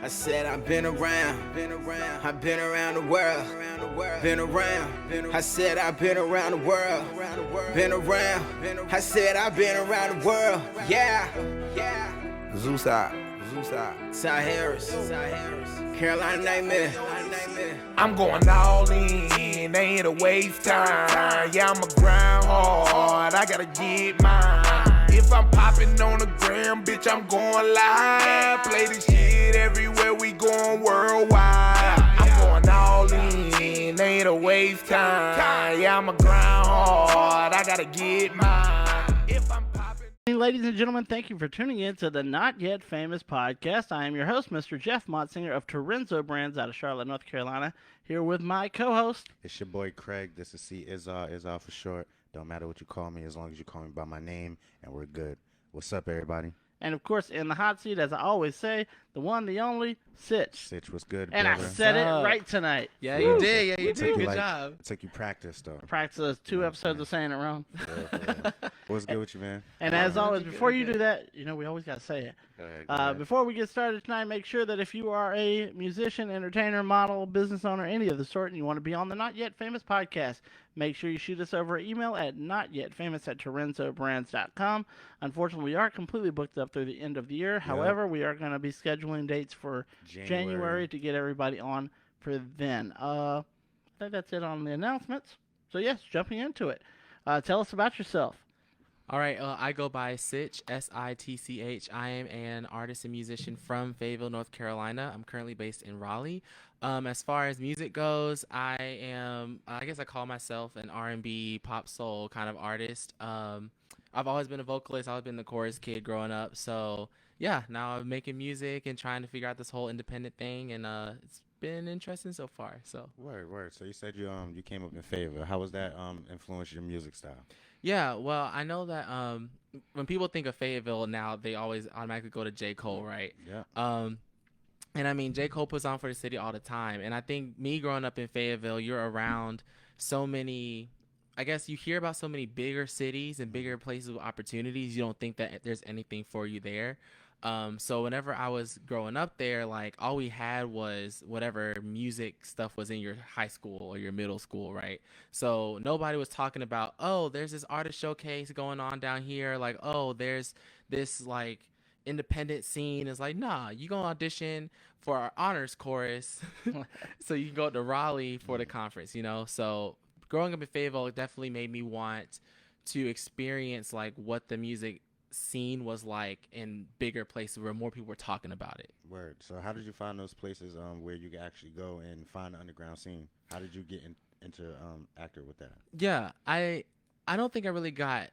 I said I've been around, I've been around the world, been around. I said I've been around the world, been around. I said I've been around the world, yeah. Zeuside, Ty Harris, Carolina Nightmare. I'm going all in, they ain't a waste time. Yeah, I'ma grind hard, I gotta get mine. If I'm popping on the gram, bitch, I'm going live. Play this shit everywhere, we going worldwide. I'm going all in, they ain't a waste time. Yeah, I'ma grind hard, I gotta get mine. If I'm popping. Ladies and gentlemen, thank you for tuning in to the Not Yet Famous podcast. I am your host, Mr. Jeff Motzinger of Torenzo Brands out of Charlotte, North Carolina, here with my co-host. It's your boy Craig. This is C Izar for short. Don't matter what you call me as long as you call me by my name, and we're good. What's up, everybody? And, of course, in the hot seat, as I always say, the one, the only, Sitch. Sitch, what's good, And brother? I said it right tonight. Yeah, Woo. you did. Yeah, you did. Good Like, job. it took you practice, though. Practice those two episodes of saying it wrong. Yeah. What's good with you, man? And as always, before you do that, you know, we always got to say it. Go ahead. Before we get started tonight, make sure that if you are a musician, entertainer, model, business owner, any of the sort, and you want to be on the Not Yet Famous podcast, make sure you shoot us over an email at notyetfamous@torenzobrands.com. Unfortunately, we are completely booked up through the end of the year. However, we are going to be scheduling dates for January to get everybody on for then. I think that's it on the announcements. So, yes, jumping into it. Tell us about yourself. All right, I go by Sitch, S-I-T-C-H. I am an artist and musician from Fayetteville, North Carolina. I'm currently based in Raleigh. As far as music goes, I guess I call myself an R&B, pop soul kind of artist. I've always been a vocalist. I've always been the chorus kid growing up. So, yeah, now I'm making music and trying to figure out this whole independent thing, and it's been interesting so far. So Word. So you said you came up in Fayetteville. How was that influence your music style? yeah, well, I know that when people think of Fayetteville now, they always automatically go to J. Cole, right? Yeah. And I mean, J. Cole puts on for the city all the time. And I think me growing up in Fayetteville, you're around so many, I guess you hear about so many bigger cities and bigger places with opportunities. You don't think that there's anything for you there. So whenever I was growing up there, like all we had was whatever music stuff was in your high school or your middle school, right? So nobody was talking about, oh, there's this artist showcase going on down here. Like, oh, there's this like independent scene. It's like, nah, you go audition for our honors chorus. So you can go to Raleigh for the conference, you know? So growing up in Fayetteville, it definitely made me want to experience like what the music scene was like in bigger places where more people were talking about it. Word. So how did you find those places where you could actually go and find the underground scene? How did you get into actor with that? Yeah, I don't think I really got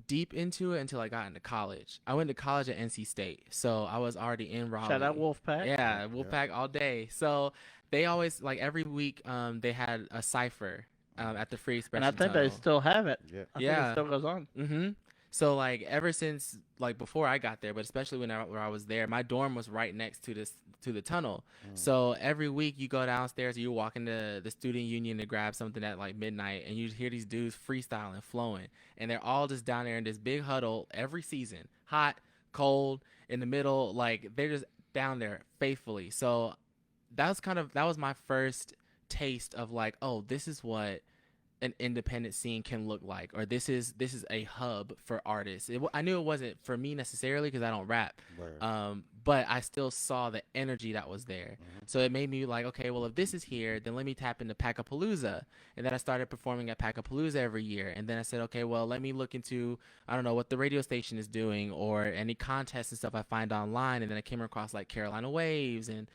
deep into it until I got into college. I went to college at NC State, so I was already in Raleigh. Shout out Wolfpack. Yeah, Wolfpack all day. So they always, like every week, they had a cipher at the Free Expression And I think Tunnel. they still have it. Yeah. I think it still goes on. Mm-hmm. So like ever since like before I got there, but especially where I was there, my dorm was right next to the tunnel. So every week you go downstairs, you walk into the student union to grab something at like midnight, and you hear these dudes freestyling, flowing, and they're all just down there in this big huddle every season, hot, cold, in the middle, like they're just down there faithfully. So that was my first taste of like, oh, this is what an independent scene can look like, or this is a hub for artists. I knew it wasn't for me necessarily because I don't rap, but I still saw the energy that was there. So it made me like, okay, well, if this is here, then let me tap into Packapalooza. And then I started performing at Packapalooza every year. And then I said, okay, well, let me look into, I don't know, what the radio station is doing or any contests and stuff I find online. And then I came across like Carolina Waves and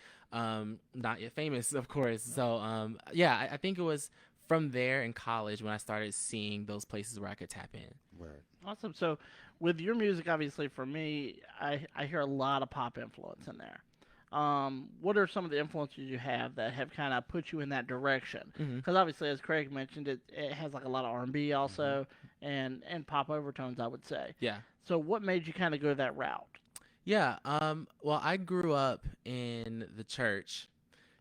Not Yet Famous, of course. So yeah, I think it was from there in college when I started seeing those places where I could tap in. Word. Awesome. So with your music, obviously, for me, I hear a lot of pop influence in there. What are some of the influences you have that have kind of put you in that direction? Because obviously, as Craig mentioned, it has like a lot of R&B also and pop overtones, I would say. Yeah. So what made you kind of go that route? Yeah. Well, I grew up in the church.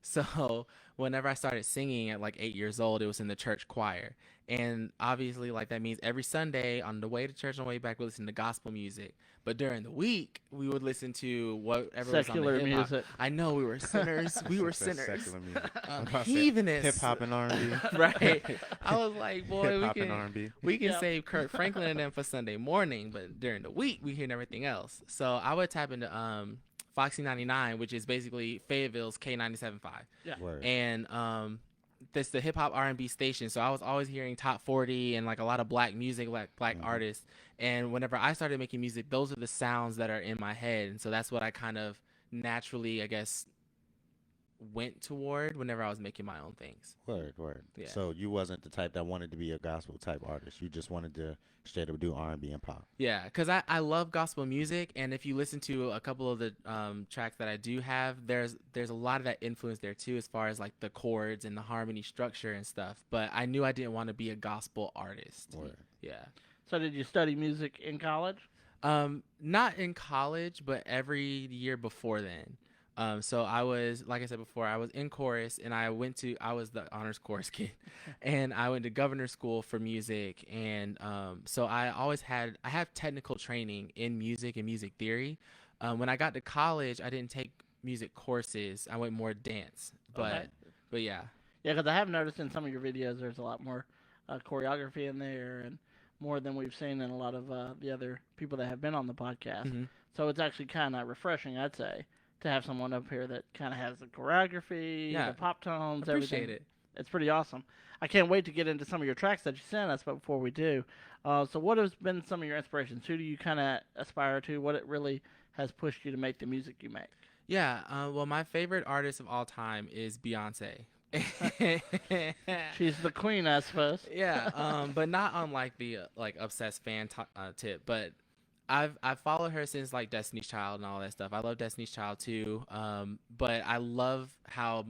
So whenever I started singing at like 8 years old, it was in the church choir. And obviously, like that means every Sunday on the way to church, on the way back, we listen to gospel music. But during the week, we would listen to whatever Secular was on the hip-hop. music. I know we were sinners. We were sinners. Secular music. I'm about to say Heathenists. hip hop and R&B. Right. I was like, boy, Hip we hop and can R&B. we can save Kirk Franklin and them for Sunday morning, but during the week we hear everything else. So I would tap into Foxy 99, which is basically Fayetteville's K97.5. Yeah. Word. And that's the hip hop R&B station. So I was always hearing top 40 and like a lot of black music, like black artists. And whenever I started making music, those are the sounds that are in my head. And so that's what I kind of naturally, I guess, went toward whenever I was making my own things. Word. Yeah. So you wasn't the type that wanted to be a gospel type artist. You just wanted to straight up do R&B and pop. Yeah, because I love gospel music, and if you listen to a couple of the tracks that I do have, there's a lot of that influence there too, as far as like the chords and the harmony structure and stuff. But I knew I didn't want to be a gospel artist. Word. Yeah. So did you study music in college? Not in college, but every year before then. So I was, like I said before, I was in chorus, and I was the honors chorus kid, and I went to governor's school for music. And so I have technical training in music and music theory. When I got to college, I didn't take music courses. I went more dance, but yeah. Yeah, because I have noticed in some of your videos there's a lot more choreography in there and more than we've seen in a lot of the other people that have been on the podcast. Mm-hmm. So it's actually kind of refreshing, I'd say, to have someone up here that kind of has the choreography, the pop tones, Appreciate everything. it. It's pretty awesome. I can't wait to get into some of your tracks that you sent us, but before we do, so what has been some of your inspirations? Who do you kind of aspire to? What it really has pushed you to make the music you make? Yeah, well, my favorite artist of all time is Beyonce. She's the queen, I suppose. Yeah, but not on like the like obsessed fan tip, but I've followed her since like Destiny's Child and all that stuff. I love Destiny's Child too, but I love how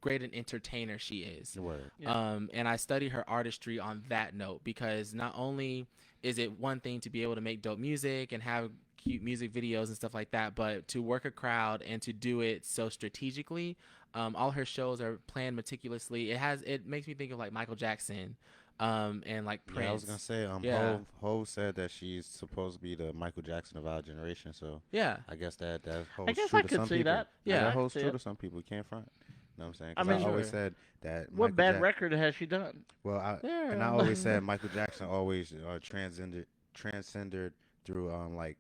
great an entertainer she is. Word. Yeah. And I study her artistry on that note, because not only is it one thing to be able to make dope music and have cute music videos and stuff like that, but to work a crowd and to do it so strategically. All her shows are planned meticulously. It makes me think of like Michael Jackson, and like Prince. Yeah, I was gonna say, Hov said that she's supposed to be the Michael Jackson of our generation. So yeah, I guess that holds I guess true I to could some see people. that. Yeah, that I holds could see true it. to some people. You can't front. You know what I'm saying? I 'Cause mean, I always sure. said that. What Michael bad record has she done? Well, I always said Michael Jackson always transcended through like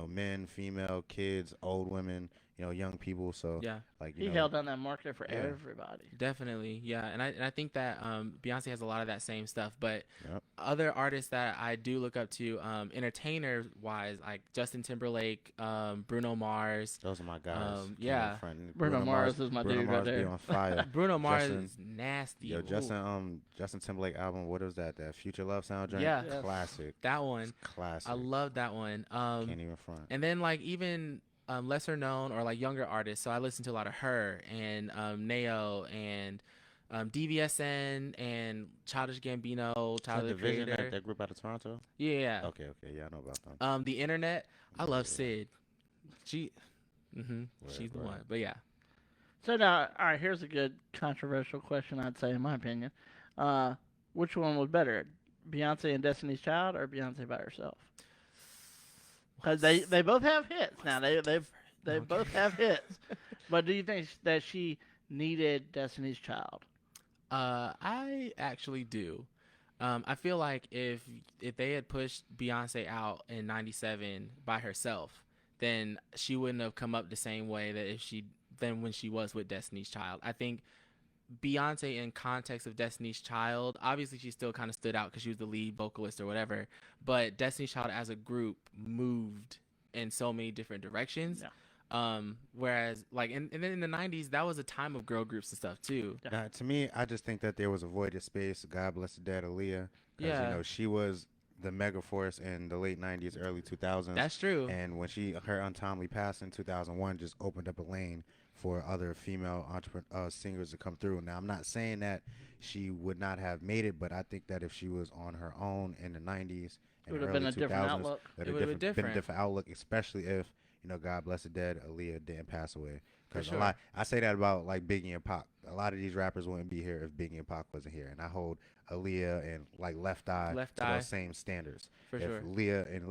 men, female, kids, old women, young people. So yeah, like He held down that market for Yeah. everybody. definitely. Yeah, and I think that Beyonce has a lot of that same stuff. But Yep. other artists that I do look up to, entertainer wise, like Justin Timberlake, Bruno Mars. those are my guys. yeah. Bruno Mars is my Bruno dude Mars right be there. on fire. Bruno Mars Justin- is nasty. Yo, Ooh, Justin Timberlake album. What is that? That Future Love soundtrack. Yeah. Yes. Classic. that one. Classic. I love that one. Can't even front. And then like even lesser known or like younger artists. So I listen to a lot of her and Neo and DVSN and Childish Gambino, Is that Tyler the Division, Creator. that group out of Toronto. Yeah. Okay. Yeah, I know about them. The internet. I love Yeah. Sid. She's the Right. one. But yeah. So now, all right, here's a good controversial question, I'd say, in my opinion. Which one was better, Beyonce and Destiny's Child or Beyonce by herself? Because they both have hits now. They both have hits. But do you think that she needed Destiny's Child? I actually do. I feel like if they had pushed Beyonce out in '97 by herself, then she wouldn't have come up the same way than when she was with Destiny's Child. I think Beyonce, in context of Destiny's Child, obviously she still kind of stood out because she was the lead vocalist or whatever. But Destiny's Child as a group moved in so many different directions. Yeah. Whereas like and then in the '90s, that was a time of girl groups and stuff too. Now, to me, I just think that there was a voided space. God bless the dead Aaliyah. 'Cause, Yeah. she was the mega force in the late '90s, early 2000s. That's true. And when her untimely passing in 2001 just opened up a lane for other female singers to come through. Now, I'm not saying that she would not have made it, but I think that if she was on her own in the '90s It and would have early been a 2000s, different outlook. It would have been been a different. different outlook, especially if God bless the dead, Aaliyah didn't pass away. Because sure. a lot, I say that about like Biggie and Pac. A lot of these rappers wouldn't be here if Biggie and Pac wasn't here. And I hold Aaliyah and like Left Eye Left to Eye. those same standards. For sure. If Aaliyah and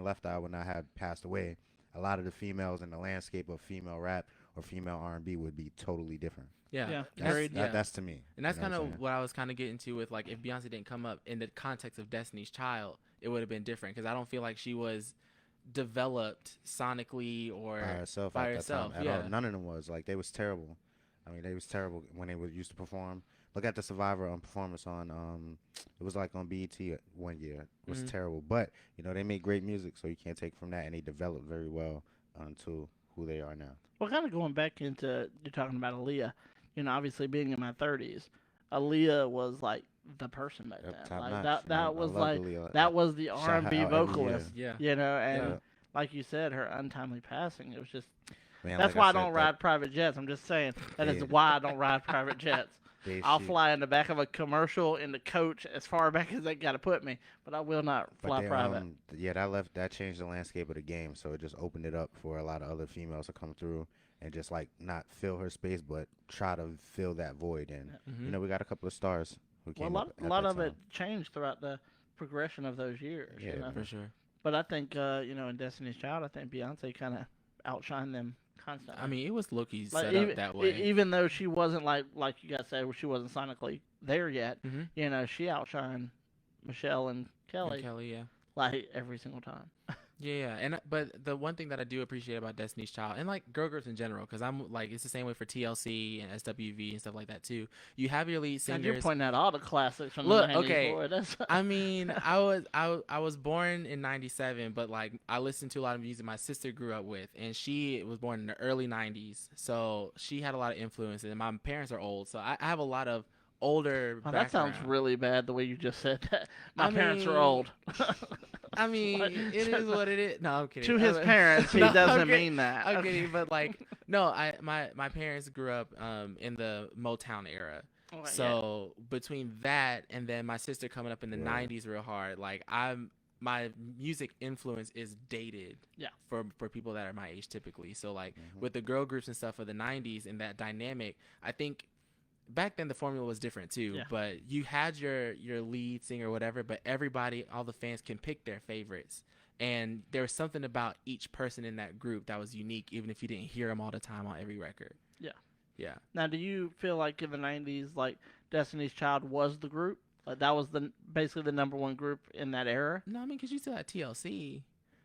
Left Eye would not have passed away, a lot of the females in the landscape of female rap or female R&B would be totally different. Yeah. Yeah. That's, Agreed. that's to me. And that's You know kind what I'm of saying? what I was kind of getting to with, like, if Beyonce didn't come up in the context of Destiny's Child, it would have been different, because I don't feel like she was developed sonically or By herself by at herself. that time. Yeah. At all. None of them was. Like, they was terrible. I mean, they was terrible when they would used to perform. Look at the Survivor performance on, it was like on BET one year. It was terrible. But, they made great music, so you can't take from that. And they developed very well to who they are now. Well, kind of going back into, you're talking about Aaliyah, obviously being in my 30s, Aaliyah was like the person back Yep, then. top Like notch. that was love like Aaliyah. that was the Shout her R&B out every vocalist. Yeah. And Yeah. like you said, her untimely passing. It was just Man, that's like why I said, don't ride private jets. I'm just saying that is Yeah. why I don't ride private jets. I'll she- fly in the back of a commercial in the coach as far back as they got to put me, but I will not but fly they, private. Yeah, that changed the landscape of the game. So it just opened it up for a lot of other females to come through and just like not fill her space, but try to fill that void. And we got a couple of stars who Well, came a up lot, at a lot that of time. it changed throughout the progression of those years. Yeah, For sure. But I think, in Destiny's Child, I think Beyonce kind of outshined them constantly. I mean, it was Loki like, set even, up that way. even though she wasn't like you guys said, she wasn't sonically there yet. Mhm. She outshined Michelle and Kelly, And Kelly, yeah. like every single time. Yeah, but the one thing that I do appreciate about Destiny's Child, and like girl groups in general, because I'm like, it's the same way for TLC and SWV and stuff like that too. You have your lead And singers. you're pointing out all the classics from Look, the 90s, okay. boy. That's I mean, I was born in '97, but like I listened to a lot of music my sister grew up with, and she was born in the early '90s, so she had a lot of influence. And my parents are old, so I have a lot of older. Oh, that sounds background. really bad the way you just said that. My I parents are mean, old. I mean, What? it is what it is. No, I'm kidding. To his parents, he No, doesn't I'm kidding. mean that. I'm Okay. kidding, but like, no, my parents grew up in the Motown era. Oh, So between that and then my sister coming up in the Yeah. '90s real hard, like my music influence is dated. Yeah. For people that are my age typically. So like with the girl groups and stuff of the '90s and that dynamic, I think back then the formula was different too. Yeah. But you had your lead singer or whatever, but everybody, all the fans can pick their favorites. And there was something about each person in that group that was unique, even if you didn't hear them all the time on every record. Yeah. Yeah. Now, do you feel like in the 90s, like Destiny's Child was the group? Like that was basically the number one group in that era? No, I mean, because you still had TLC.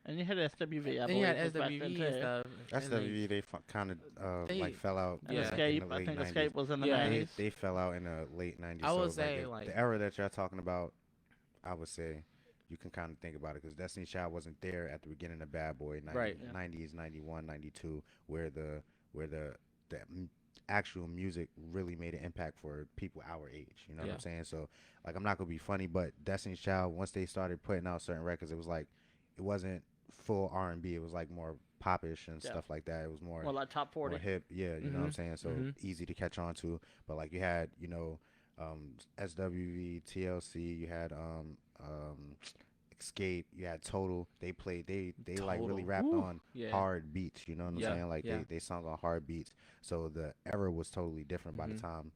And you had SWV, I And believe. you had was back then, SWV too. and stuff. That's and, like, WV. They kind of They- like fell out. And Yeah. Escape, in the I late think 90s. Escape was in the Yeah. 90s. They fell out in the late 90s. I would so say, the, like- the era that you're talking about, I would say you can kind of think about it because Destiny's Child wasn't there at the beginning of Bad Boy, 90, Right. Yeah. 90s, 91, 92, where the actual music really made an impact for people our age. You know what Yeah. I'm saying? So, like, I'm not going to be funny, but Destiny's Child, once they started putting out certain records, it was like, it wasn't full R&B. It was like more popish and Yeah. stuff like that. It was more, Well, like top 40. more hip. Yeah, you know what I'm Mhm. saying? So Mhm. easy to catch on to. But like you had, SWV, TLC, you had Escape, you had Total. They played they like really Total. rapped Woo. on Yeah. hard beats, you know what I'm Yeah, saying? Like yeah. they sung on hard beats. So the era was totally different by the Mhm. time,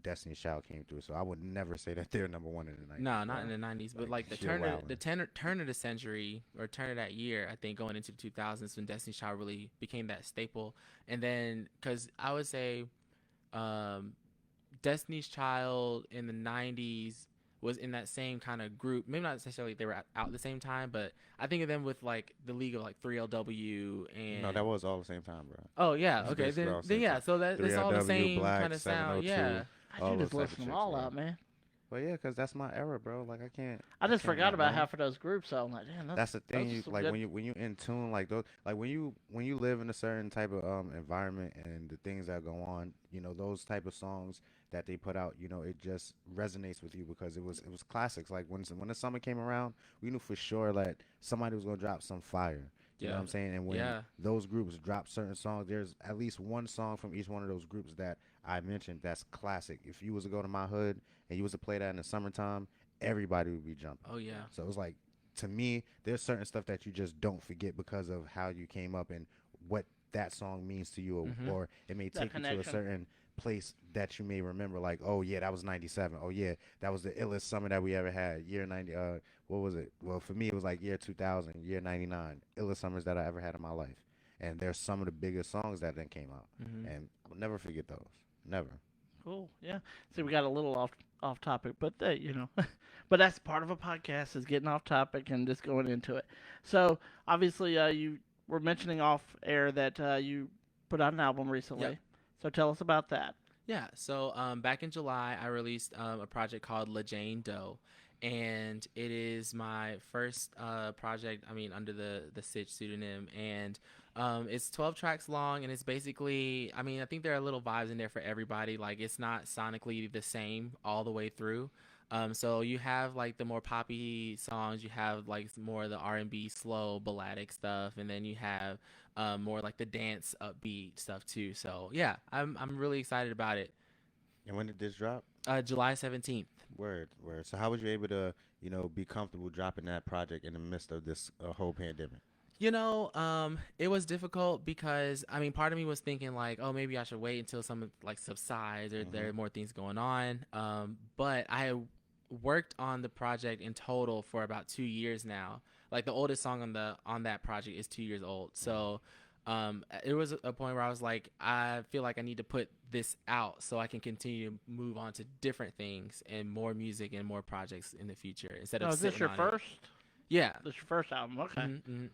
Destiny's Child came through. So I would never say that they're number one in the 90s. No, not in the '90s, but like the Sheer wildin'. turn of the century or turn of that year, I think going into the 2000s when Destiny's Child really became that staple. And then, because I would say, Destiny's Child in the '90s was in that same kind of group. Maybe not necessarily they were out at the same time, but I think of them with like the League of like 3LW and. No, that was all the same time, bro. Oh yeah, It's okay. basically all the Then same yeah, time. so that's all the 3LW, same Black, kind of sound. 702. Yeah. I all should those just type of listen them chicks, all bro. out, man. Well, yeah, because that's my era, bro. Like I can't. I just can't forgot not about know. half of those groups, so I'm like, damn, That's the thing. those You, are some like good- when you in tune, like those, like when you live in a certain type of environment and the things that go on, those type of songs that they put out, it just resonates with you because it was classics. Like when the summer came around, we knew for sure that somebody was gonna drop some fire. You know Yeah. what I'm saying? And when Yeah. those groups drop certain songs, there's at least one song from each one of those groups that I mentioned that's classic. If you was to go to my hood and you was to play that in the summertime, everybody would be jumping. Oh yeah. So it was like to me, there's certain stuff that you just don't forget because of how you came up and what that song means to you, or it may take you to a certain place that you may remember, like, oh yeah, that was 97. Oh yeah, that was the illest summer that we ever had. Year 90. What was it? Well, for me, it was like year 2000, year 99. Illest summers that I ever had in my life. And there's some of the biggest songs that then came out, and I'll never forget those. Never. Cool. Yeah. See, we got a little off topic, but you know, but that's part of a podcast, is getting off topic and just going into it. So obviously, you were mentioning off air that you put out an album recently. Yep. So tell us about that. Yeah, so back in July, I released a project called La Jane Doe, and it is my first project, under the Sitch pseudonym, and it's 12 tracks long, and it's basically, I think there are little vibes in there for everybody. Like, it's not sonically the same all the way through. So you have like the more poppy songs, you have like more of the R&B slow balladic stuff, and then you have more like the dance upbeat stuff too. So yeah, I'm really excited about it. And when did this drop? July 17th. Word. So how was you able to, be comfortable dropping that project in the midst of this whole pandemic? It was difficult because, part of me was thinking like, oh, maybe I should wait until some like subsides or there are more things going on. But I worked on the project in total for about 2 years now. Like, the oldest song on that project is 2 years old. So it was a point where I was like, I feel like I need to put this out so I can continue to move on to different things and more music and more projects in the future instead of is this your first? Yeah. This your first album? Okay. Mm-hmm.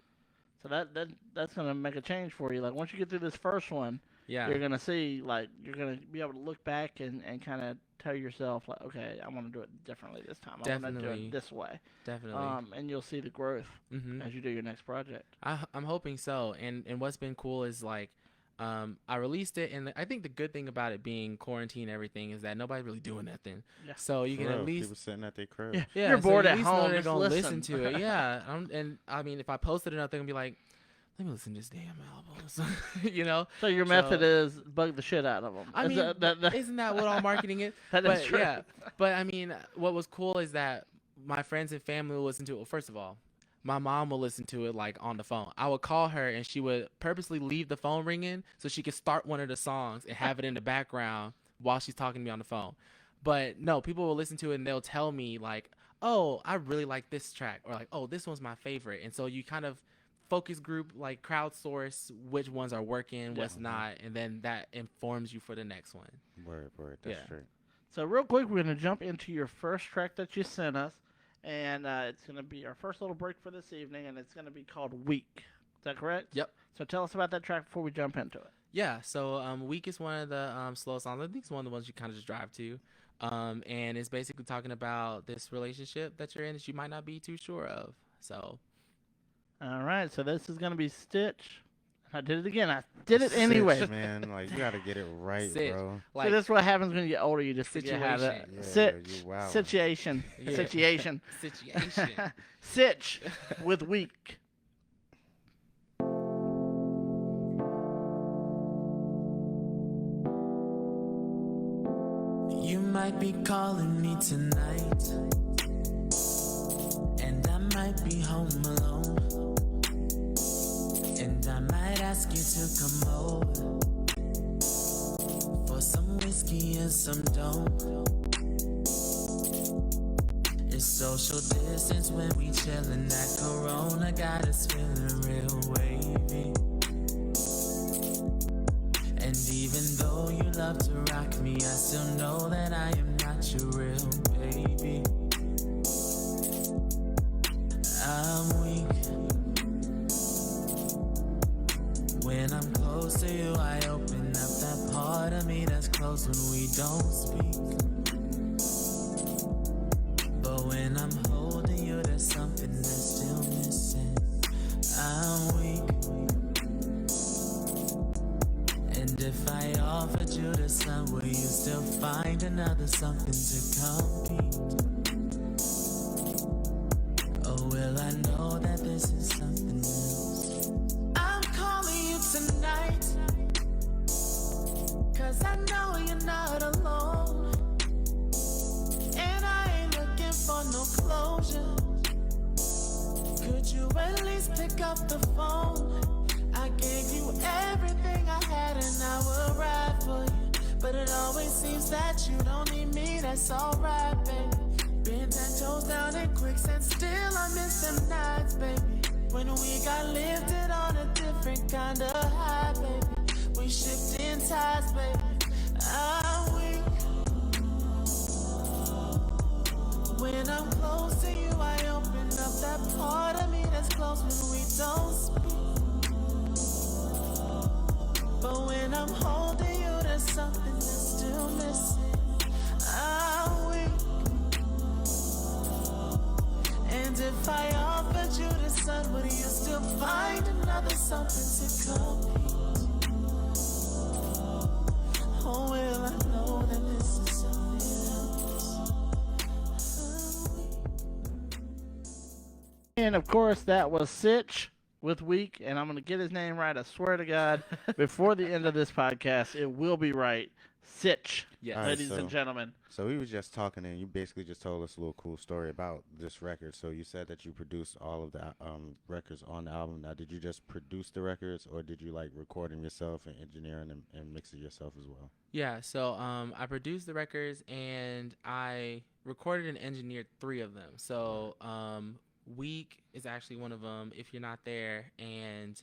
So that's gonna make a change for you. Like, once you get through this first one, you're gonna see, like, you're gonna be able to look back and kind of tell yourself, like, okay, I want to do it differently this time. I want to do it this way. Definitely. And you'll see the growth as you do your next project. I'm hoping so. And what's been cool is, like, I released it, and I think the good thing about it being quarantine and everything is that nobody's really doing nothing. Yeah. So you can at least people sitting at their crib. Yeah, you're bored at home. They're gonna listen to it. Yeah. And if I posted it, they're gonna be like, let me listen to this damn album. So your method is bug the shit out of them. Isn't that what all marketing is? That is true. Yeah. But what was cool is that my friends and family will listen to it. Well, first of all, my mom will listen to it like on the phone. I would call her and she would purposely leave the phone ringing so she could start one of the songs and have it in the background while she's talking to me on the phone. But no, people will listen to it and they'll tell me like, oh, I really like this track, or like, oh, this one's my favorite. And so you kind of focus group, like, crowdsource which ones are working, what's not, and then that informs you for the next one. Word. That's true. So real quick, we're going to jump into your first track that you sent us, and it's going to be our first little break for this evening, and it's going to be called Weak. Is that correct? Yep. So tell us about that track before we jump into it. Yeah, so Weak is one of the slow songs. I think it's one of the ones you kind of just drive to. And it's basically talking about this relationship that you're in that you might not be too sure of. So... All right, so this is going to be Stitch. I did it again. I did it anyway. Sitch, man, like, you got to get it right, Sitch. bro. Like, so that's what happens when you get older. You just forget how to... Situation. Yeah. Situation. Situation. Sitch with Weak. You might be calling me tonight, and I might be home alone, and I might ask you to come over for some whiskey and some dope. It's social distance when we chillin'. That Corona got us feeling real wavy. And even though you love to rock me, I still know that I am not your real baby. I'm weak. When I'm close to you, I open up that part of me that's closed when we don't speak. But when I'm holding you, there's something that's still missing. I'm weak. And if I offered you the sun, will you still find another something to compete? Or will I know that this is something else? I'm calling you tonight, 'cause I know you're not alone, and I ain't looking for no closure. you at least pick up the phone? I gave you everything I had and I will ride for you. But it always seems that you don't need me, that's alright, baby. Been 10 toes down in quicksand, still I miss them nights, baby. When we got lifted on a different kind of high, baby. We shifting tides, baby. I'm weak. When I'm close to you, I open up that part of me that's close when we don't speak. But when I'm holding you, there's something that's still missing. I'm weak. And if I offered you the sun, would you still find another something to compete? Oh, well, I know that this is something else. And of course, that was Sitch with Weak, and I'm going to get his name right. I swear to God, before the end of this podcast, it will be right. Sitch, Yes. All right, ladies and gentlemen. So we was just talking, and you basically just told us a little cool story about this record. So you said that you produced all of the records on the album. Now, did you just produce the records, or did you like record them yourself and engineering them and mix it yourself as well? Yeah, so I produced the records and I recorded and engineered 3 of them. So Week is actually one of them, If You're Not There, and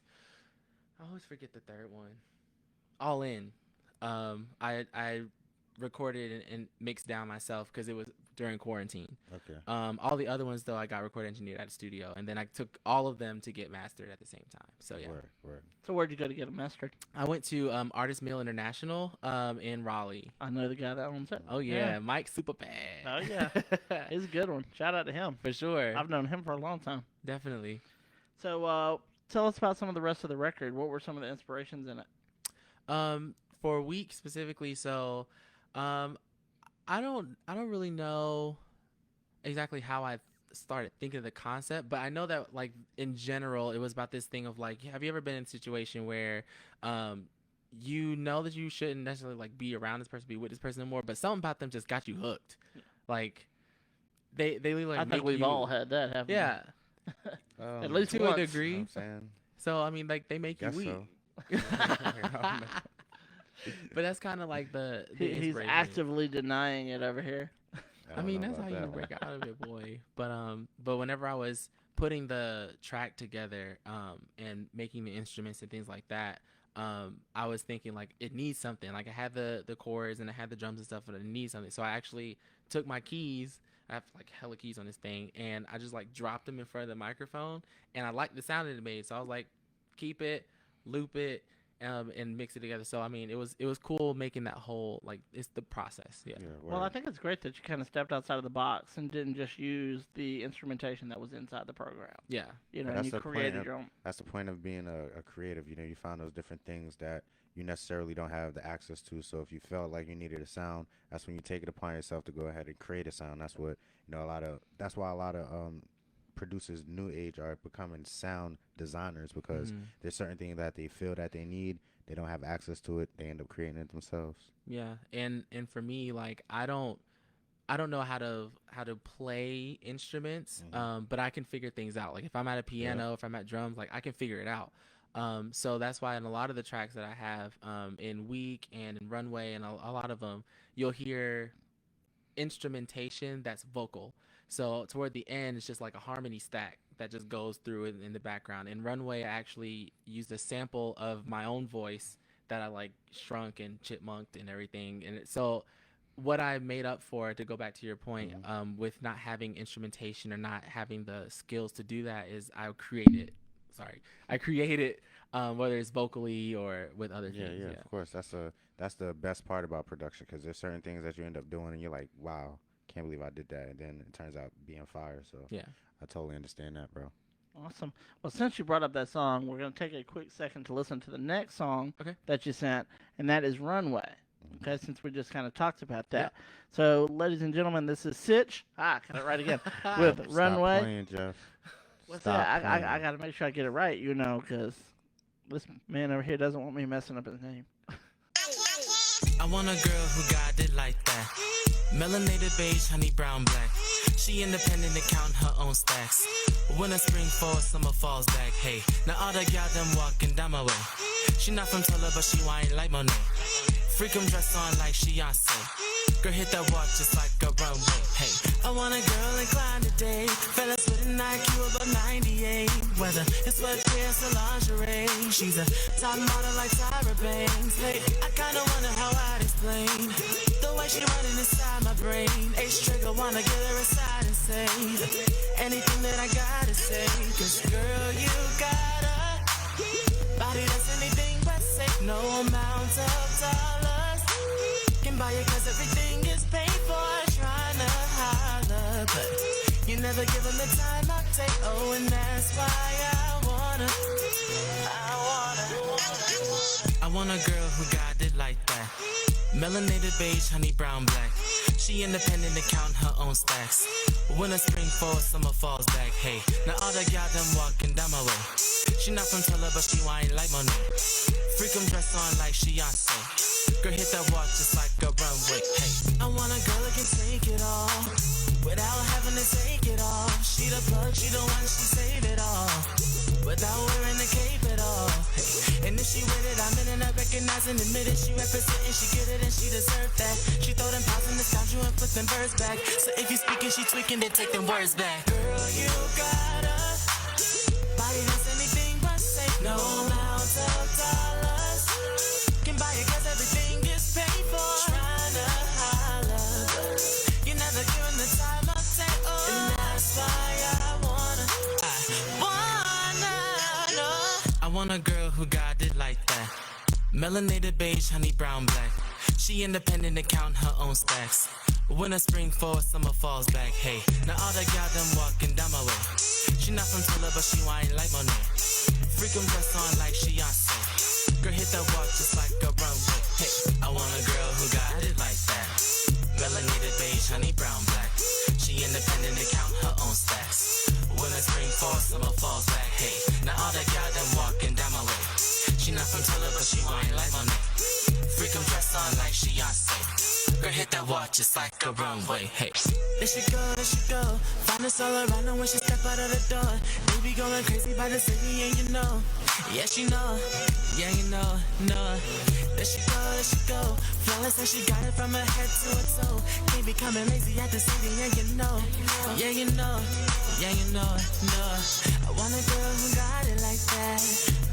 I always forget the third one. All In. I recorded and mixed down myself because it was during quarantine. Okay. All the other ones, though, I got recorded engineered at a studio, and then I took all of them to get mastered at the same time. So, yeah. Word. So where'd you go to get them mastered? I went to Artist Mill International in Raleigh. I know the guy that owns it. Oh, yeah. Mike Superbad. Oh, yeah. He's a good one. Shout out to him. For sure. I've known him for a long time. Definitely. So tell us about some of the rest of the record. What were some of the inspirations in it? For Week specifically, so I don't really know exactly how I started thinking of the concept, but I know that like in general it was about this thing of like, have you ever been in a situation where you know that you shouldn't necessarily like be around this person, be with this person anymore, but something about them just got you hooked. Like they like I think we've all had that, haven't we? Yeah. At least to once. a degree. You know what I'm saying? So I mean, like they make Guess you weak. so. But that's kind of like the He's inspiration. actively denying it over here. I mean, that's how you break out of it, boy. But whenever I was putting the track together, and making the instruments and things like that, I was thinking like it needs something. Like I had the chords and I had the drums and stuff, but it needs something. So I actually took my keys. I have like hella keys on this thing, and I just like dropped them in front of the microphone, and I liked the sound it made. So I was like, keep it, loop it. And mix it together. So I mean, it was cool making that whole like it's the process. Yeah. Well, I think it's great that you kind of stepped outside of the box and didn't just use the instrumentation that was inside the program. Yeah. You know, But and that's you the point created of- your own. That's the point of being a creative. You know, you found those different things that you necessarily don't have the access to. So if you felt like you needed a sound, that's when you take it upon yourself to go ahead and create a sound. That's what that's why a lot of producers new age are becoming sound designers, because there's certain things that they feel that they need. They don't have access to it. They end up creating it themselves. Yeah. And for me, like I don't know how to play instruments, but I can figure things out. Like if I'm at a piano, if I'm at drums, like I can figure it out. So that's why in a lot of the tracks that I have in Week and in Runway and a lot of them, you'll hear instrumentation that's vocal. So toward the end, it's just like a harmony stack that just goes through it in the background. In Runway, I actually used a sample of my own voice that I like shrunk and chipmunked and everything. And so what I made up for, to go back to your point, with not having instrumentation or not having the skills to do that, is I created, whether it's vocally or with other things. Yeah, of course. That's the best part about production, because there's certain things that you end up doing and you're like, wow, can't believe I did that, and then it turns out being fire. So Yeah. I totally understand that, bro. Awesome. Well, since you brought up that song, we're going to take a quick second to listen to the next song that you sent, and that is Runway. Okay, since we just kind of talked about that. So, ladies and gentlemen, this is Sitch. Got it right again. With Stop Runway. playing, Jeff. What's Stop that? playing. I got to make sure I get it right, you know, because this man over here doesn't want me messing up his name. I want a girl who got it like that. Melanated beige, honey brown black. She independent and count her own stacks. Winter, spring, fall, summer falls back. Hey, now all the gal them walking down my way. She not from Tulsa, but she whine like Monet. Freakum dress on like Beyonce. Girl, hit that walk just like a runway. Hey, I want a girl inclined to date. Fellas with an IQ about 98. Whether it's sweatpants or lingerie. She's a top model like Tyra Banks. Hey, I kinda wonder how I'd explain the way she running inside my brain. Ace trigger, wanna get her aside and say anything that I gotta say. Cause girl, you got a body that's anything but safe. No amount of dollars can buy it, cause everything is paid for. Trying to holler, but you never give them the time I take. Oh, and that's why I want a girl who got it like that. Melanated beige, honey brown black. She independent to count her own stacks. Winter, spring, fall, summer falls back. Hey, now all the gal them walking down my way. She not from Tulsa, but she whine like Monet. Freakum dress on like Beyonce. Girl, hit that walk just like a runway. Hey, I want a girl that can take it all without having to take it off. She the plug, she the one, she save it all without wearing the cape at all. Hey, and if she with it, I'm in and I recognize and admit it. She representing, she get it and she deserve that. She throw them pounds in the scout you and flip them birds back. So if you speaking, she tweaking, then take them words back. Girl, you got a body that's anything but safe. No amount of dollars can buy it, cause everything is paid for. Trying to holler, but you never giving the time I take. Oh, and that's why I want a girl who got it like that. Melanated beige, honey brown black. She independent to count her own stacks. Winter, spring, fall, summer falls back. Hey, now all the gal them walking down my way. She not from Tulsa, but she whine like Monet. Freakum dress on like Beyonce. Girl, hit that walk just like a runway. Hey, I want a girl who got it like that. Melanated beige, honey brown black. She independent to count her own stacks. Winter, spring, fall, summer falls back. Hey, now all the gal them walking down my way. She not from Tulsa, but she whine like Monet. Freakum dress on like Beyonce. Girl, hit that walk just like a runway. Hey, there she go, there she go. Find us all around her when she step out of the door. Baby going crazy by the city, and you know. Yeah, she know. Yeah, you know, no. There she go. Flawless, and she got it from her head to her toe. Can't be coming lazy at the city, and you know. Yeah, you know. Yeah, you know, no. I want a girl who got it like that.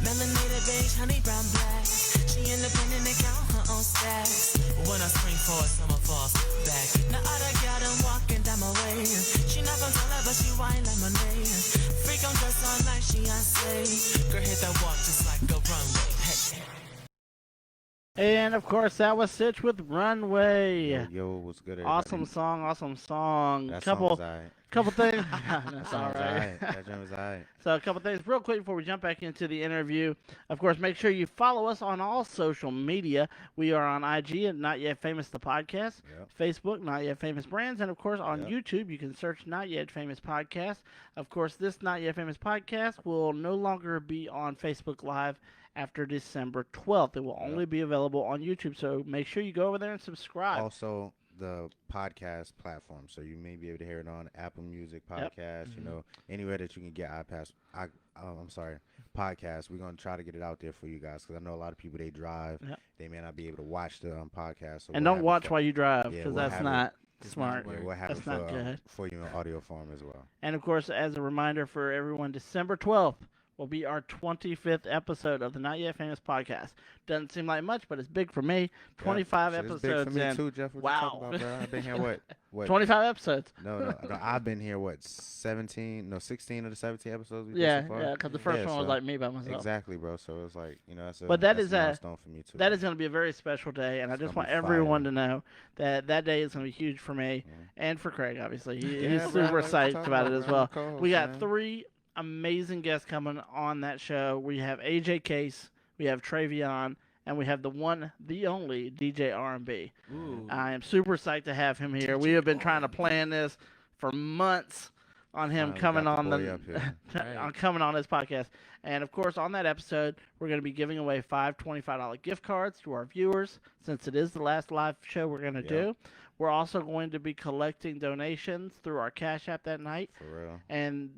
Melanated beige, honey brown black. She independent and count her own stacks. When I spring forward, summer falls back. Now all the gal them walking down my way. She not from Tulsa, but she whine like Monet. Freak on dress on like Beyonce. Girl, hit that walk just like a runway. Hey. And of course, that was Sitch with Runway. Yo, what's good? Awesome song. That couple song's alright. couple things. That's all right. That jam was alright. So a couple things real quick before we jump back into the interview. Of course, make sure you follow us on all social media. We are on IG at Not Yet Famous the Podcast, Facebook, Not Yet Famous Brands, and of course on YouTube, you can search Not Yet Famous Podcast. Of course, this Not Yet Famous Podcast will no longer be on Facebook Live after December 12th. It will only be available on YouTube, so make sure you go over there and subscribe. Also, the podcast platform, so you may be able to hear it on Apple Music Podcast, you know, anywhere that you can get podcast. We're going to try to get it out there for you guys, because I know a lot of people, they drive, they may not be able to watch the podcast. So and don't watch while you drive, because that's not smart. We'll have that's it not good. For you in audio form as well. And of course, as a reminder for everyone, December 12th will be our 25th episode of the Not Yet Famous Podcast. Doesn't seem like much, but it's big for me. 25 episodes it's big for me in. too, Jeff. What you talking about, bro? I've been here what? 25 episodes. No, I've been here 16 of the 17 episodes. Yeah, because the first one was like me by myself. Exactly, bro. So it's like, you know, that's a milestone for me too. That is going to be a very special day, and I just want everyone to know that that day is going to be huge for me and for Craig. Obviously, he's super psyched about it as well. We got 3 amazing guests coming on that show. We have AJ Case, we have Travion, and we have the one, the only DJ R&B. I am super psyched to have him here. We have been trying to plan this for months on him coming on coming on this podcast. And of course, on that episode, we're going to be giving away 5 $25 gift cards to our viewers, since it is the last live show we're going to do. We're also going to be collecting donations through our Cash App that night. For real. And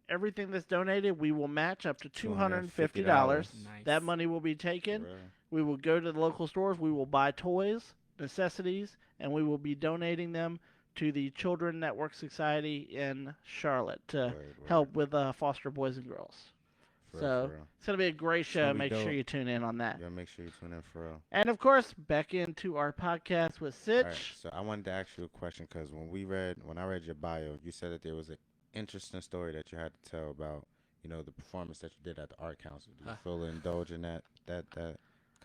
everything that's donated, we will match up to $250. $250. Nice. That money will be taken. For real. We will go to the local stores. We will buy toys, necessities, and we will be donating them to the Children Network Society in Charlotte to Word. help with foster boys and girls. For So real, for real. it's going to be a great show. gonna be Make sure dope. you tune in on that. Yeah, make sure you tune in for real. And of course, back into our podcast with Sitch. All right, so I wanted to ask you a question because when I read your bio, you said that there was an interesting story that you had to tell about, the performance that you did at the Art Council. Do you feel to indulge in that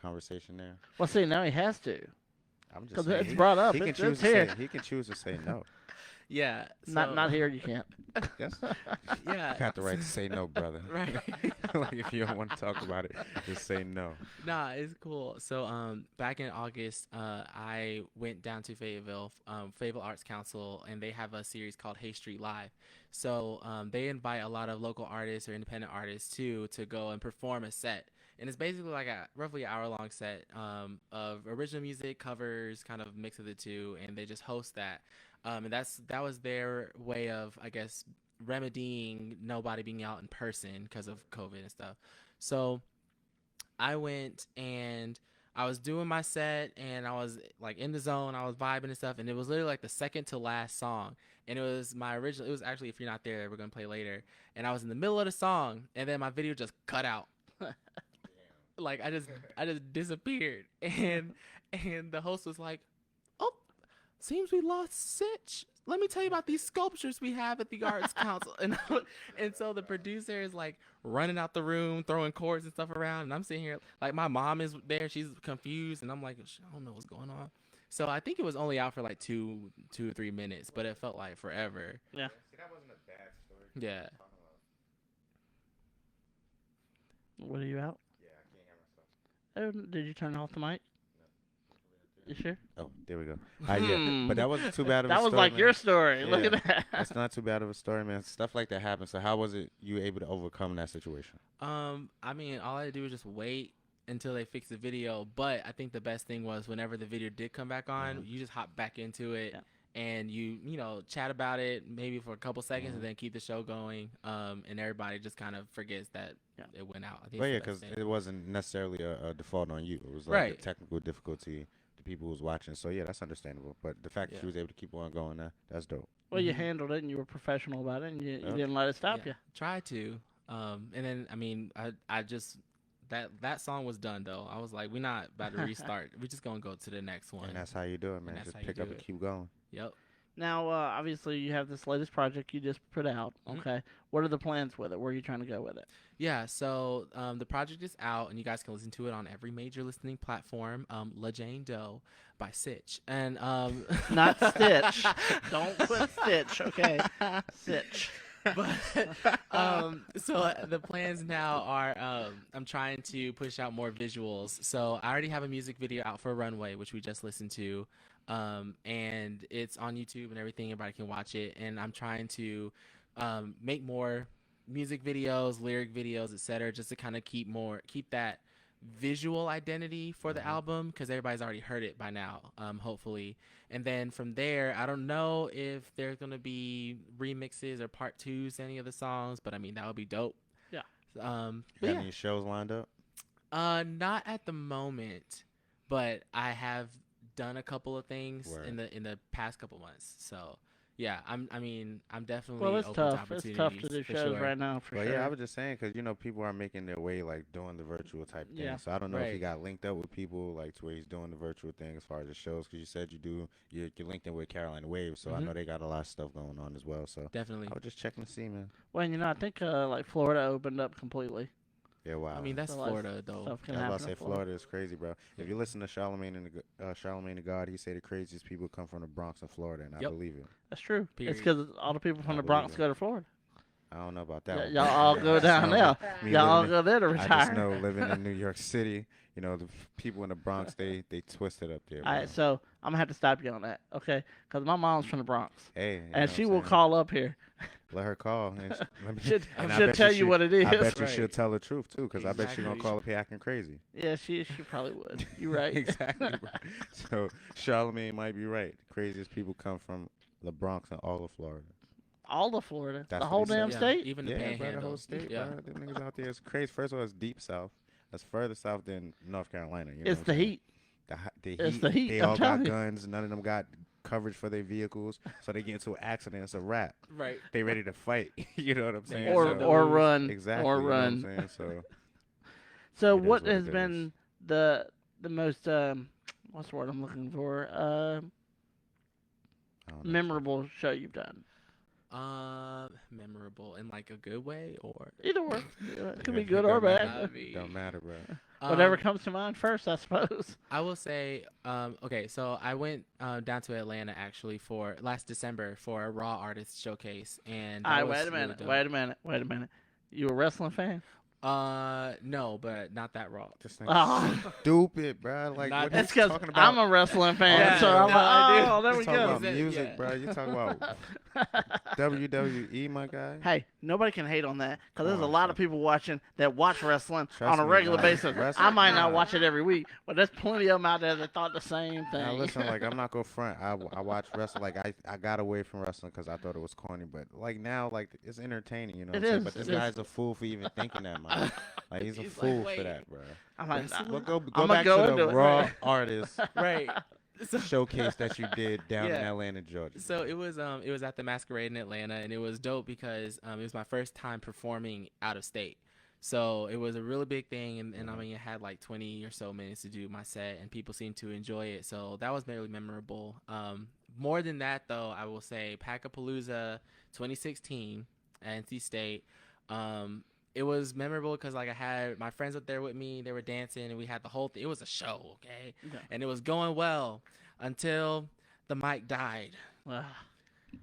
conversation there? Well, see, now he has to. I'm just Because saying, it's brought up. He can It's choose to here. say he can choose to say no. Yeah. Not here, you can't. Yes, Yeah. you got the right to say no, brother. Right. Like if you don't want to talk about it, just say no. Nah, it's cool. So back in August, I went down to Fayetteville Arts Council, and they have a series called Hay Street Live. So they invite a lot of local artists or independent artists too to go and perform a set. And it's basically like a roughly hour-long set of original music, covers, kind of mix of the two, and they just host that. And that was their way of, I guess, remedying nobody being out in person because of COVID and stuff. So I went and I was doing my set, and I was like in the zone. I was vibing and stuff, and it was literally like the second to last song. And it was my original. It was actually, if you're not there, we're gonna play later. And I was in the middle of the song, and then my video just cut out. Like I just disappeared, and the host was like, "Oh, seems we lost Sitch. Let me tell you about these sculptures we have at the Arts Council." And so the producer is like running out the room, throwing chords and stuff around, and I'm sitting here like my mom is there, she's confused, and I'm like, I don't know what's going on. So I think it was only out for like two or 3 minutes, but it felt like forever. Yeah. See, that wasn't a bad story. Yeah. What are you out? Yeah, I can't hear myself. Oh, did you turn off the mic? You sure? Oh, there we go. Yeah, but that wasn't too bad of a That story. was like man. your story. Look Yeah. at that. That's not too bad of a story, man. Stuff like that happens. So how was it you were able to overcome that situation? I mean, all I had to do was just wait until they fixed the video. But I think the best thing was whenever the video did come back on, you just hop back into it and you chat about it maybe for a couple seconds and then keep the show going. And everybody just kind of forgets that it went out. I think But it's yeah, the best because thing. it wasn't necessarily a default on you. It was like Right. a technical difficulty to people who was watching. So yeah, that's understandable. But the fact that Yeah. you was able to keep on going, that's dope. Well, you handled it and you were professional about it and you Yep. didn't let it stop Yeah, you. try to. And then I mean, I just that song was done though. I was like, we're not about to restart. We're just gonna go to the next one. And that's how you do it, man. that's Just how you pick do up and it. keep going. Yep. Now, obviously, you have this latest project you just put out. Mhm. Okay. What are the plans with it? Where are you trying to go with it? Yeah, so the project is out, and you guys can listen to it on every major listening platform. La Jane Doe by Sitch, and Not Stitch. Don't put Stitch, okay? Sitch. But so the plans now are I'm trying to push out more visuals. So I already have a music video out for Runway, which we just listened to, and it's on YouTube and everything. Everybody can watch it, and I'm trying to make more music videos, lyric videos, etc., just to kind of keep that visual identity for the album, because everybody's already heard it by now, hopefully. And then from there, I don't know if there's gonna be remixes or part twos to any of the songs, but I mean that would be dope. Yeah. But Got yeah. any shows lined up? Not at the moment, but I have done a couple of things Word. in the past couple months. So yeah, I'm definitely Well, it's open to tough. It's tough to opportunities, do for shows sure. right now, for But sure. yeah, I was just saying because people are making their way like doing the virtual type thing. Yeah. So I don't know if he Right. got linked up with people like to where he's doing the virtual thing as far as the shows. Because you said you're linked in with Carolina Waves, so I Mhm. know they got a lot of stuff going on as well. So Definitely. I was just checking to see, man. Well, I think like Florida opened up completely. Yeah, wow. I mean that's So, like, Florida though. Stuff can I was happen about to say in Florida. Florida is crazy, bro. If you listen to Charlamagne the God, he say the craziest people come from the Bronx and Florida, and I Yep. believe it. That's true. It's Period. because all the people from I the believe Bronx it. go to Florida. I don't know about that. one. Y'all all go down there. Me Y'all all living go there to I just retire. know living in New York City, you know, the people in the Bronx, they twist it up there. All right, bro. so I'm gonna have to stop you on that, okay? Because my mom's from the Bronx, Hey, you know and what she I'm will saying? call up here. Let her call. And She'll and I she'll bet tell you she- what it is. I bet you Right. she'll tell the truth too, because I bet she's gonna Exactly. call up here acting crazy. Yeah, she probably would. You're right. Exactly. Bro. So Charlamagne might be right. The craziest people come from the Bronx and all of Florida. All of Florida, That's the what whole he said. damn Yeah, state. even the Yeah, bro, Panhandle. the whole state, yeah. bro. Them niggas out there is crazy. First of all, it's deep south. That's further south than North Carolina. You know It's what the I'm saying? heat. The It's heat. the heat, They I'm all telling got you. guns. None of them got coverage for their vehicles. So they get into an accident. It's a wrap. Right. They ready to fight. You know what I'm saying? Or Yeah, So- or those- run. exactly. Or you know what I'm run. saying? So So It is what what has it been the most what's the word I'm looking for? I don't know. Memorable show you've done. Memorable in like a good way or Either or. It could be Yeah, good it or don't bad. matter. I mean, Don't matter, bro. Whatever um, comes to mind first, I suppose. I will say, okay, so I went down to Atlanta actually for last December for a Raw Artist Showcase, and All that right, was wait a really minute. dope. Wait a minute. You a wrestling fan? No, but not that Raw. This thing Oh. stupid, bro. Like Not- what It's you because talking about? I'm a wrestling fan, Yeah, so I'm no, I like, do. oh, there You we talking go. about Yeah. music, bro. You talking about WWE, my guy. Hey, nobody can hate on that because there's Come a on, lot son. of people watching that watch wrestling Trust on a me, regular nah. basis. Wrestling- I might not nah. watch it every week, but there's plenty of them out there that thought the same thing. Now listen, like I'm not gonna front. I watch wrestling. Like I got away from wrestling because I thought it was corny. But like now, like it's entertaining. You know what It I'm saying? is, But this it is. guy's a fool for even thinking that, man. Like he's a He's like, fool for wait. that, bro. I'm like, But go I'ma back go to into the it. Raw artist Right. So, showcase that you did down in Yeah. Atlanta, Georgia. so it was at the Masquerade in Atlanta, and it was dope because it was my first time performing out of state. So it was a really big thing, and I mean, it had like 20 or so minutes to do my set, and people seemed to enjoy it. So that was really memorable. More than that, though, I will say Packapalooza 2016 at NC State. It was memorable because like I had my friends up there with me. They were dancing, and we had the whole thing. It was a show, okay, Yeah. and it was going well until the mic died.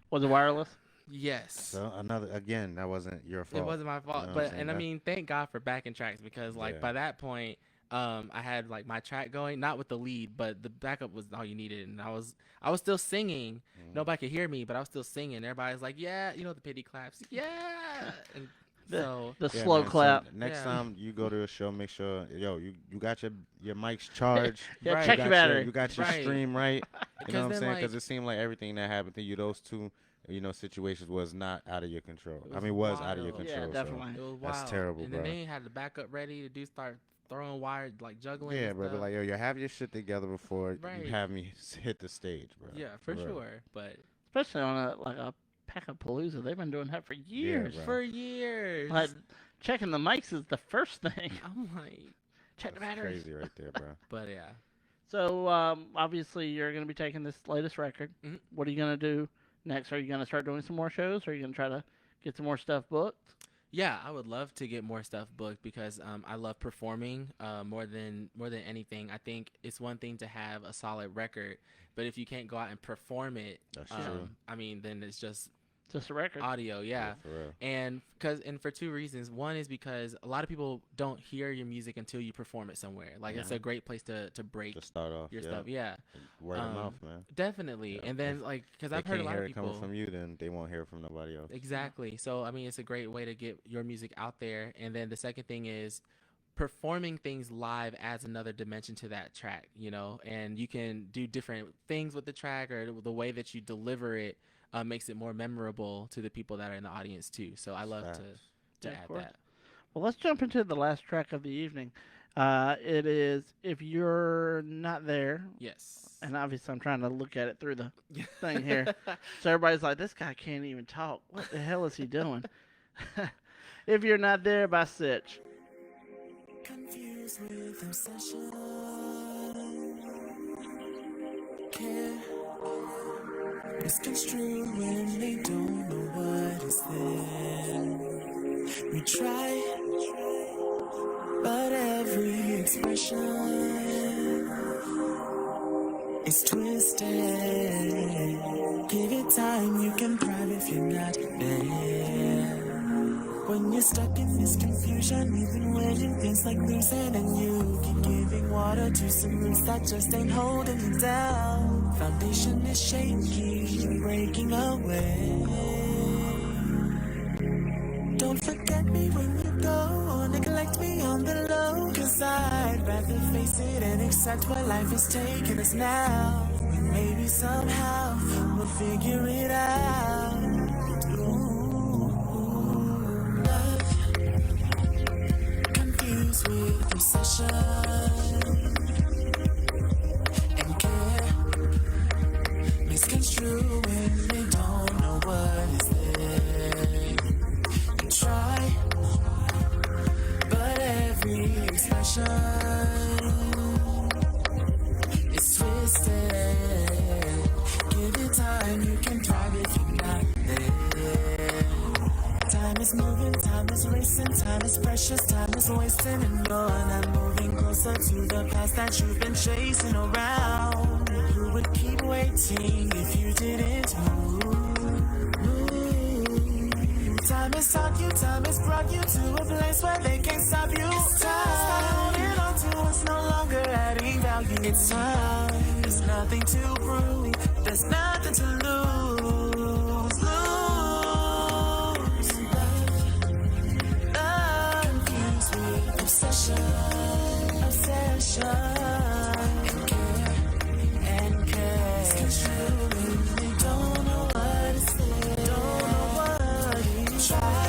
was it wireless? Yes. So again, that wasn't your fault. It wasn't my fault, know what I'm but saying? and I That- mean, thank God for backing tracks because like Yeah. by that point, I had like my track going, not with the lead, but the backup was all you needed, and I was still singing. Nobody could hear me, but I was still singing. Everybody's like, yeah, you know the pity claps, yeah. And so The Yeah, slow man, so clap. next Yeah. time you go to a show, make sure you got your mics charged. Yeah, Right. check you your got battery. You got your Right. stream right. You Because know what I'm then, saying? like- Because it seemed like everything that happened to you, those two, situations was not out of your control. It I was mean, was out of your wild. Yeah, control. so- definitely. it was That's wild. terrible, and then bro. they had the backup ready to start throwing wire, like juggling. Yeah, and bro. But stuff. like, you have your shit together before Right. you have me hit the stage, bro. yeah, for real. sure. But Especially on a Packapalooza. They've been doing that for years. bro. for years, Like, checking the mics is the first thing. I'm like, Check the That's batteries. crazy right there, bro. but yeah. So, obviously, you're going to be taking this latest record. Mhm. What are you going to do next? Are you going to start doing some more shows? Or are you going to try to get some more stuff booked? Yeah, I would love to get more stuff booked because I love performing more than anything. I think it's one thing to have a solid record, but if you can't go out and perform it, That's true. I mean, then it's just Just a record. audio, yeah. For real. And for two reasons. One is because a lot of people don't hear your music until you perform it somewhere. Like it's a great place to break To start off, your yeah. stuff. Yeah, Word of mouth, man. Definitely. Yeah. And then like because They I've heard a can't lot hear of it coming people. from you, then they won't hear it from nobody else. Exactly. So I mean, it's a great way to get your music out there. And then the second thing is performing things live adds another dimension to that track, and you can do different things with the track or the way that you deliver it makes it more memorable to the people that are in the audience too. So I love Facts. to Yeah, of add course. that. Well, let's jump into the last track of the evening. It is If You're Not There. Yes. And obviously, I'm trying to look at it through the thing here. So everybody's like, this guy can't even talk. What the hell is he doing? If You're Not There by Sitch. Confused with obsession. Care misconstrued when they don't know what is there. We try, but every expression is twisted. Give it time, you can thrive if you're not there. when you're stuck in this confusion, even when it feels like losing, and you keep giving water to some roots that just ain't holding you down. Foundation is shaky, breaking away. Don't forget me when you go, or neglect me on the low, 'cause I'd rather face it and accept where life is taking us now. Maybe somehow we'll figure it out. Ooh, love confused with obsession and care misconstrued when they don't know what is there. You try, but every expression is twisted. Give it time, you can thrive if you're not there. Time is moving, time is racing, time is precious, time is wasting, and you're not moving closer to the past that you've been chasing around. Who would keep waiting if you didn't move? Time has taught you, time has brought you to a place where they can't stop you. It's time. Stop holding on to what's no longer adding value. It's time. There's nothing to prove. There's nothing to lose. Love confused with obsession, and care. Misconstrued. They don't know what is there. Don't know what you try,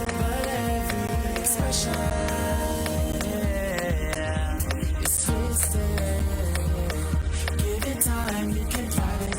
but every expression is twisted. Give it time, you can find it.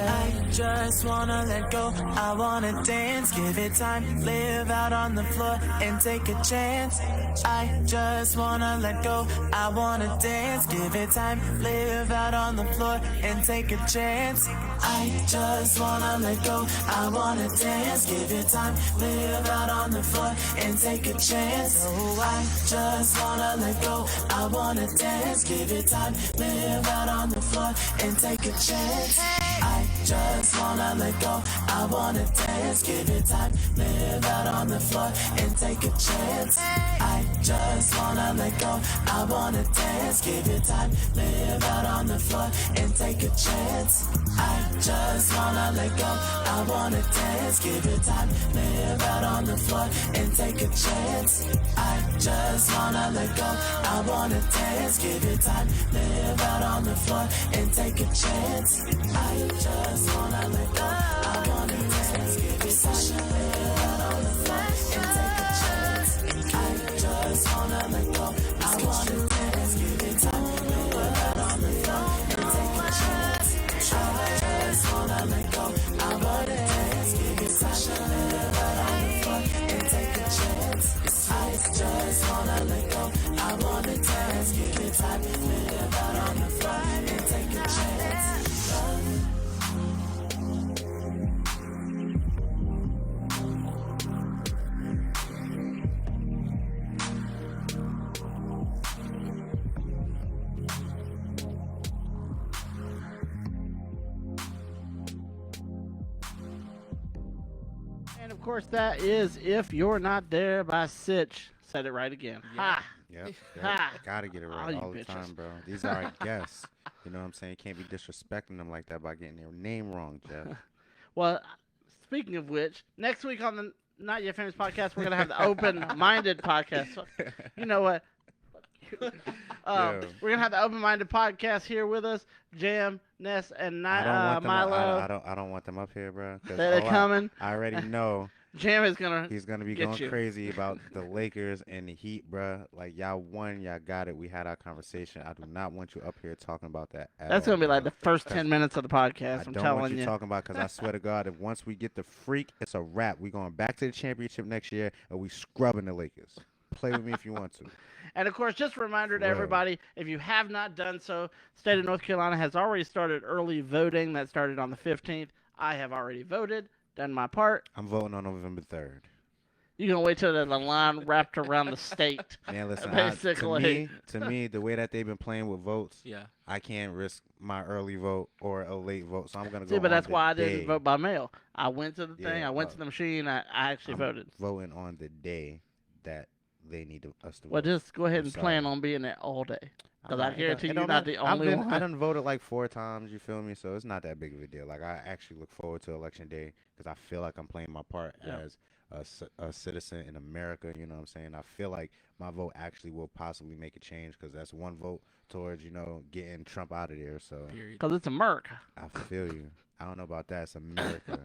I just wanna let go, I wanna dance, give it time, live out on the floor and take a chance. I just wanna let go, I wanna dance, give it time, live out on the floor and take a chance. I just wanna let go, I wanna dance, give it time, live out on the floor and take a chance. Oh, I just wanna let go, I wanna dance, give it time, live out on the floor and take a chance. I just wanna let go, I wanna dance, give it time, live out on the floor and take a chance. I just wanna let go, I wanna dance, give it time, live out on the floor and take a chance. I just wanna let go, I wanna dance, give it time, live out on the floor and take a chance. I just wanna let go, I wanna dance, give it time, live out on the floor and take a chance. I just wanna let go, I wanna dance, give it time, live out on the floor and take a chance. I just wanna let go, I wanna dance, give it time, live out on the floor and take a chance. I just wanna let go, I wanna dance, give it time, live out on the floor and take a chance. I just wanna let go, I wanna dance, give it time, live out on the floor and take a chance. And of course, that is If You're Not There by Sitch. Said it right again. Ha! Yep. Ha! Gotta get it All right you all the bitches. time, bro. These are our guests. You know what I'm saying? You can't be disrespecting them like that by getting their name wrong, Jeff. Well, speaking of which, next week on the Not Yet Famous podcast, we're going to have the Open-Minded podcast. So, you know what? Yeah. We're going to have the Open-Minded podcast here with us. Jam, Ness, and I don't want them. Milo. I don't want them up here, bro. 'cause They're coming. I already know Jam is going to he's gonna be get going you. crazy about the Lakers and the Heat, bro. Like y'all won, y'all got it. We had our conversation. I do not want you up here talking about that. That's going to be like the first 10 minutes of the podcast. I I'm don't telling want you you. talking about because I swear to God, if once we get the freak, it's a wrap. We going back to the championship next year, and we scrubbing the Lakers. Play with me if you want to. And of course, just a reminder to Well. everybody, if you have not done so, state of North Carolina has already started early voting. That started on the 15th. I have already voted, done my part. I'm voting on November 3rd. You gonna wait till the line wrapped around the state? Man, listen, Basically. to me, the way that they've been playing with votes, Yeah. I can't risk my early vote or a late vote, so I'm gonna go. See, but on that's the why I day. didn't vote by mail. I went to the thing. Yeah, I went to the machine. I actually I'm voted. voting on the day that they need us to Well, vote. just go ahead I'm and plan sorry. on being there all day. Because I'm I not- guarantee it you're don't not matter. the only one. I done voted like 4 times. You feel me? So it's not that big of a deal. Like I actually look forward to election day because I feel like I'm playing my part Yeah. as a citizen in America. You know what I'm saying? I feel like my vote actually will possibly make a change because that's one vote towards getting Trump out of there. So Period. Because it's America. I feel you. I don't know about that. It's America.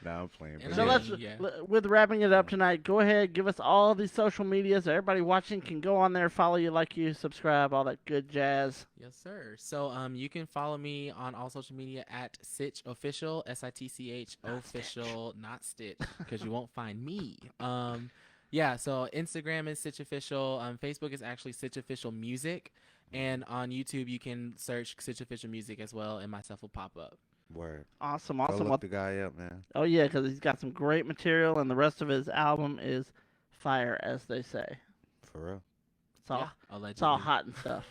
No, I'm playing. And but So yeah. let's, with wrapping it up tonight, go ahead, give us all the social media so everybody watching can go on there, follow you, like you, subscribe, all that good jazz. Yes, sir. So you can follow me on all social media at Sitch Official, SITCH official, not Stitch, because you won't find me. Yeah, so Instagram is Sitch Official. Facebook is actually Sitch Official Music. And on YouTube, you can search Sitch Official Music as well, and myself will pop up. Word. Awesome, Go awesome. look the guy up, man. Oh, yeah, because he's got some great material, and the rest of his album is fire, as they say. For real. It's all, Yeah, it's all allegedly. hot and stuff.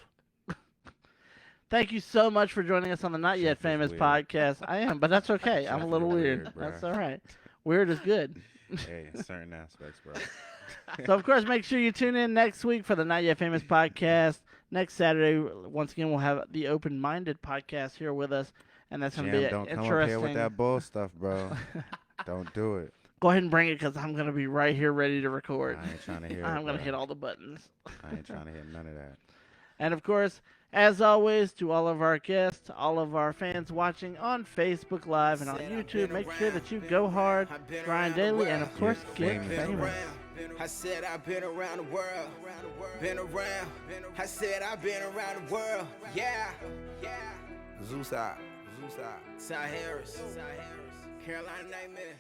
Thank you so much for joining us on the Not Yet Jeff is Famous weird. podcast. I am, but that's okay. I'm a Jeff little is weird. weird, bruh. That's all right. Weird is good. Hey, in certain aspects, bro. So, of course, make sure you tune in next week for the Not Yet Famous podcast. Next Saturday, once again, we'll have the Open Minded podcast here with us, and that's going to be Jam, don't come up interesting. here with that bull stuff, bro. Don't do it. Go ahead and bring it because I'm going to be right here ready to record. I ain't trying to hear it. I'm going to bro. hit all the buttons. I ain't trying to hear none of that. And, of course, as always, to all of our guests, all of our fans watching on Facebook Live and on YouTube, make sure that you go hard, grind daily, and, of course, get famous. I said I've been around the world, been around. I said I've been around the world, yeah. Zeus out, Ty Harris, Carolina Nightmare.